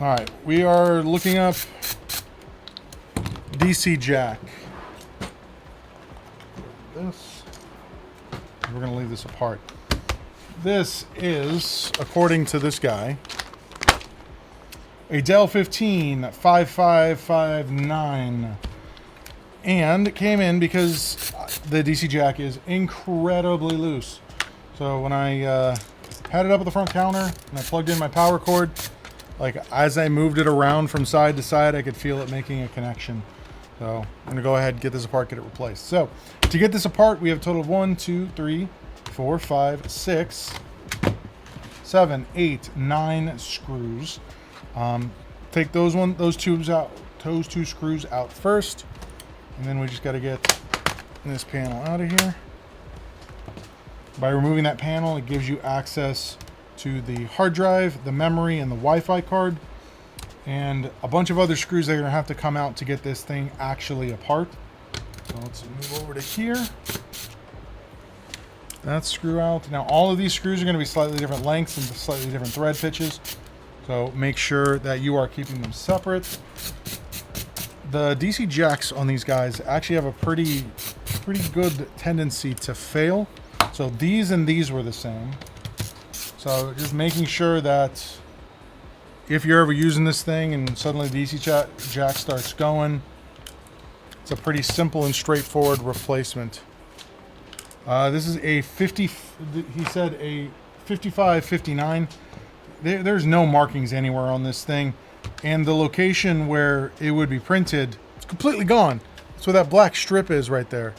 Alright, we are looking up DC jack. This. We're going to leave this apart. This is, according to this guy, a Dell 5559, and it came in because the DC jack is incredibly loose. So when I had it up at the front counter and I plugged in my power cord, like as I moved it around from side to side, I could feel it making a connection. So I'm going to go ahead and get this apart, get it replaced. So to get this apart, we have a total of 1, 2, 3, 4, 5, 6, 7, 8, 9 screws. Take those two screws out first, and then we just got to get this panel out of here. By removing that panel, it gives you access to the hard drive, the memory, and the Wi-Fi card, and a bunch of other screws that are going to have to come out to get this thing actually apart. So let's move over to here. That screw out. Now all of these screws are going to be slightly different lengths and slightly different thread pitches. So make sure that you are keeping them separate. The DC jacks on these guys actually have a pretty good tendency to fail. So these and these were the same. So just making sure that if you're ever using this thing and suddenly the DC jack starts going, it's a pretty simple and straightforward replacement. This is a 50, he said a 5559. There's no markings anywhere on this thing. And the location where it would be printed, it's completely gone. That's where that black strip is right there.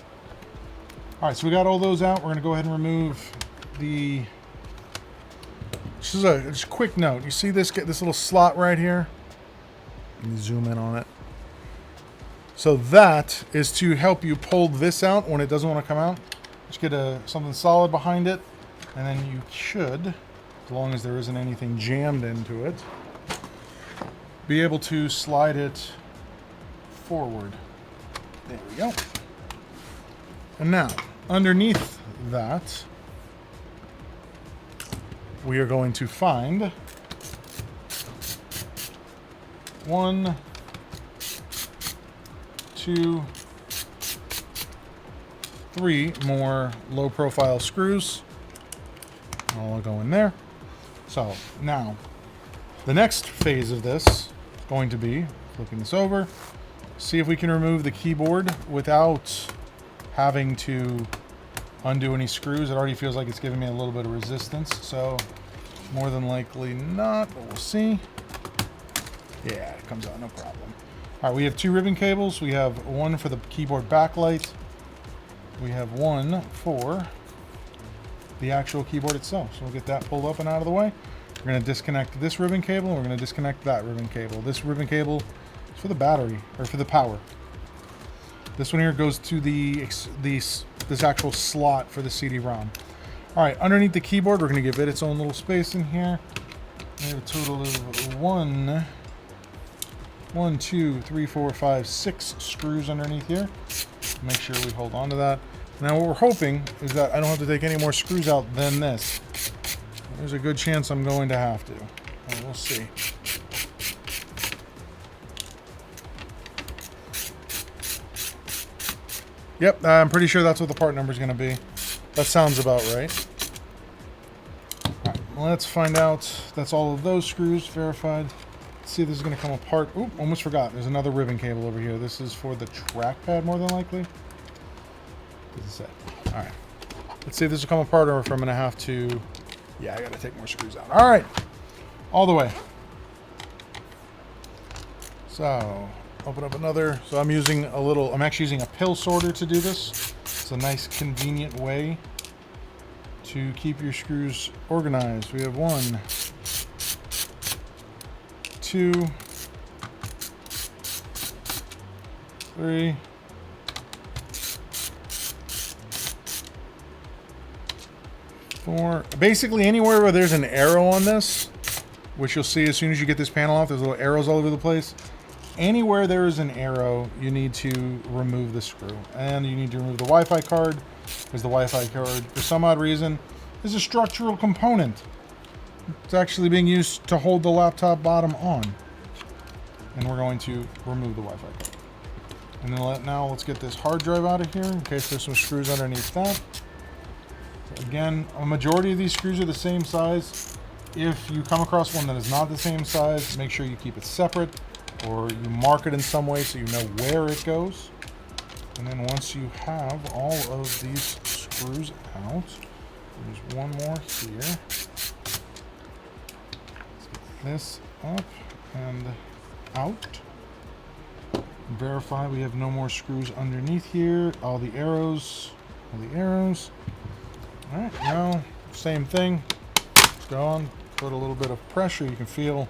All right, so we got all those out. We're gonna go ahead and remove the, just a quick note. You see this, get this little slot right here? Let me zoom in on it. So that is to help you pull this out when it doesn't want to come out. Just get something solid behind it, and then you should, as long as there isn't anything jammed into it, be able to slide it forward. There we go. And now, underneath that, we are going to find 1, 2, 3 more low profile screws. All go in there. So now the next phase of this is going to be flipping this over, see if we can remove the keyboard without having to undo any screws. It already feels like it's giving me a little bit of resistance, so more than likely not, but we'll see. Yeah, it comes out no problem. All right, we have 2 ribbon cables. We have one for the keyboard backlight. We have one for the actual keyboard itself. So we'll get that pulled up and out of the way. We're going to disconnect this ribbon cable, and we're going to disconnect that ribbon cable. This ribbon cable is for the battery, or for the power. This one here goes to this actual slot for the CD-ROM. All right, underneath the keyboard, we're going to give it its own little space in here. We have a total of 1, 2, 3, 4, 5, 6 screws underneath here. Make sure we hold on to that. Now what we're hoping is that I don't have to take any more screws out than this. There's a good chance I'm going to have to. Well, we'll see. Yep, I'm pretty sure that's what the part number is going to be. That sounds about right. Alright, let's find out. That's all of those screws verified. Let's see if this is going to come apart. Oop, almost forgot. There's another ribbon cable over here. This is for the trackpad, more than likely. What does it say? Alright. Let's see if this will come apart or if I'm going to have to... Yeah, I got to take more screws out. Alright. All the way. So, open up another. So I'm using I'm actually using a pill sorter to do this. It's a nice, convenient way to keep your screws organized. We have 1, 2, 3, 4. Basically anywhere where there's an arrow on this, which you'll see as soon as you get this panel off, there's little arrows all over the place. Anywhere there is an arrow, you need to remove the screw. And you need to remove the Wi-Fi card, because the Wi-Fi card, for some odd reason, is a structural component. It's actually being used to hold the laptop bottom on. and we're going to remove the Wi-Fi card. And then now let's get this hard drive out of here in case there's some screws underneath that. So again, a majority of these screws are the same size. If you come across one that is not the same size, make sure you keep it separate, or you mark it in some way so you know where it goes. And then once you have all of these screws out, there's one more here. Let's get this up and out. Verify we have no more screws underneath here. All the arrows. All right, now same thing. Let's go on. Put a little bit of pressure. You can feel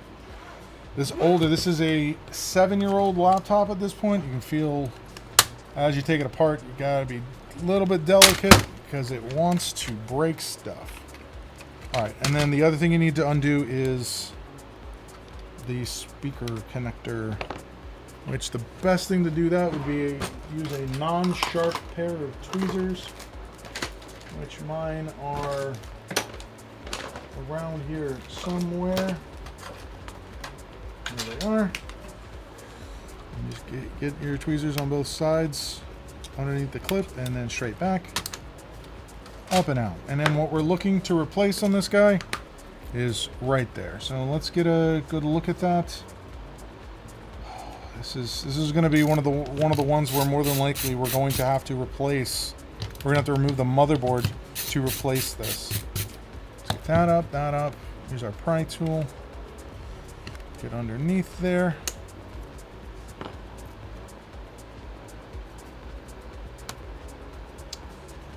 this older. This is a 7-year-old laptop at this point. You can feel as you take it apart. You gotta be a little bit delicate because it wants to break stuff. All right, and then the other thing you need to undo is the speaker connector. Which the best thing to do that would be use a non-sharp pair of tweezers, which mine are around here somewhere. There they are. And just get your tweezers on both sides, underneath the clip, and then straight back, up and out. And then what we're looking to replace on this guy is right there. So let's get a good look at that. This is going to be one of the ones where more than likely we're going to have to replace. We're going to have to remove the motherboard to replace this. Let's get that up. Here's our pry tool. Get underneath there.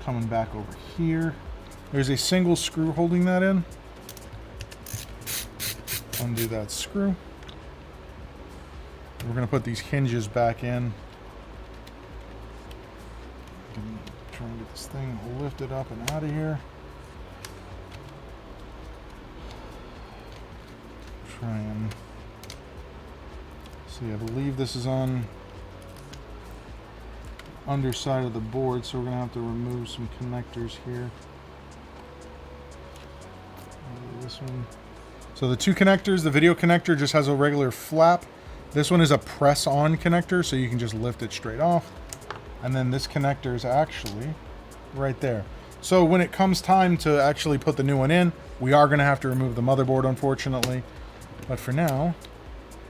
Coming back over here. There's a single screw holding that in. Undo that screw. We're going to put these hinges back in. Try and get this thing lifted up and out of here. Try and see. I believe this is on underside of the board, so we're going to have to remove some connectors here. This one. So the two connectors, the video connector just has a regular flap. This one is a press-on connector, so you can just lift it straight off. And then this connector is actually right there. So when it comes time to actually put the new one in, we are going to have to remove the motherboard, unfortunately. But for now,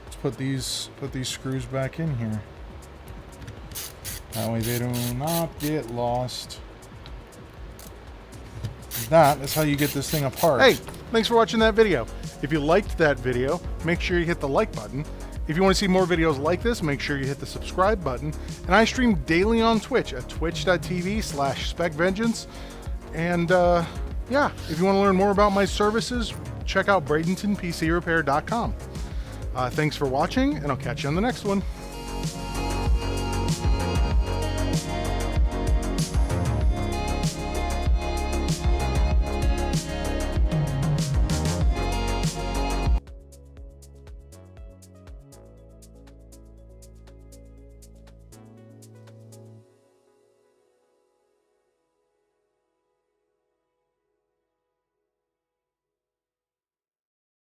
let's put these screws back in here. That way they do not get lost. That is how you get this thing apart. Hey, thanks for watching that video. If you liked that video, make sure you hit the like button. If you want to see more videos like this, make sure you hit the subscribe button. And I stream daily on Twitch at twitch.tv/SpecVengeance. And yeah, if you want to learn more about my services, check out Bradenton PC Repair.com. Thanks for watching, and I'll catch you on the next one.